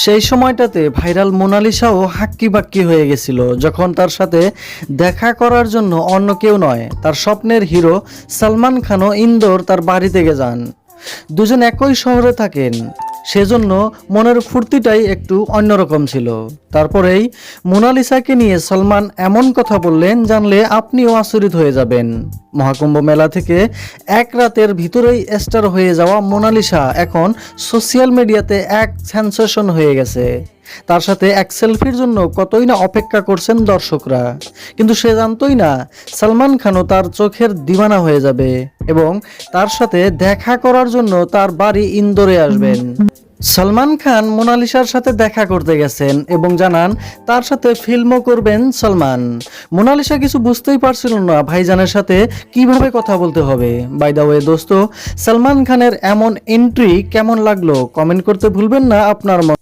সেই সময়টাতে ভাইরাল মোনালিসাও হাক্কি বাক্কি হয়ে গেছিল যখন তার সাথে দেখা করার জন্য অন্য কেউ নয়, তার স্বপ্নের হিরো সালমান খানও ইন্দোর তার বাড়ি থেকে যান। দুজন একই শহরে থাকেন, সেজন্য মনের ফুর্তিটাই একটু অন্যরকম ছিল। তারপরেই মোনালিসাকে নিয়ে সলমান এমন কথা বললেন জানলে আপনিও আচরিত হয়ে যাবেন। মহাকুম্ভ মেলা থেকে এক রাতের ভিতরেই স্টার হয়ে যাওয়া মোনালিসা এখন সোশ্যাল মিডিয়াতে এক সেন্সেশন হয়ে গেছে। তার সাথে এক সেলফির জন্য কতই না অপেক্ষা করছেন দর্শকরা, কিন্তু সে জানতোই না সালমান খানও তার চোখের দিওয়ানা হয়ে যাবে এবং তার সাথে দেখা করার জন্য তার বাড়ি ইন্দোরে আসবেন। সলমান খান মোনালিসার সাথে দেখা করতে গেছেন এবং জানান তার সাথে ফিল্মও করবেন সলমান। মোনালিসা কিছু বুঝতেই পারছিল না ভাইজানের সাথে কিভাবে কথা বলতে হবে। বাই দ্য ওয়ে দোস্ত, সলমান খানের এমন এন্ট্রি কেমন লাগলো কমেন্ট করতে ভুলবেন না আপনার মত।